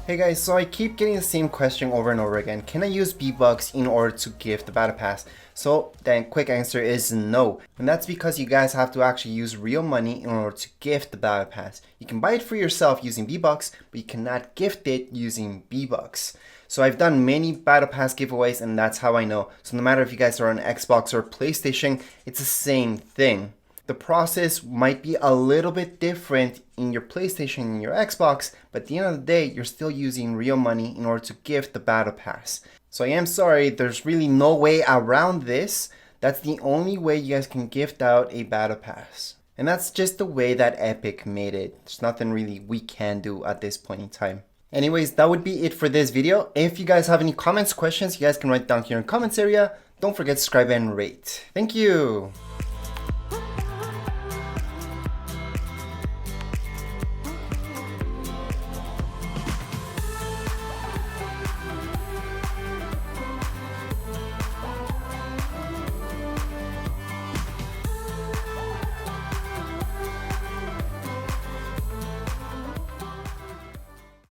Hey guys, so I keep getting the same question over and over again. Can I use Vbucks in order to gift the battle pass? So the quick answer is no. And that's because you guys have to actually use real money in order to gift the battle pass. You can buy it for yourself using Vbucks, but you cannot gift it using Vbucks. So I've done many battle pass giveaways and that's how I know. So no matter if you guys are on Xbox or PlayStation, it's the same thing. The process might be a little bit different in your PlayStation and your Xbox, but at the end of the day, you're still using real money in order to gift the battle pass. So I am sorry, there's really no way around this. That's the only way you guys can gift out a battle pass. And that's just the way that Epic made it. There's nothing really we can do at this point in time. Anyways, that would be it for this video. If you guys have any comments, questions, you guys can write down here in the comments area. Don't forget to subscribe and rate. Thank you.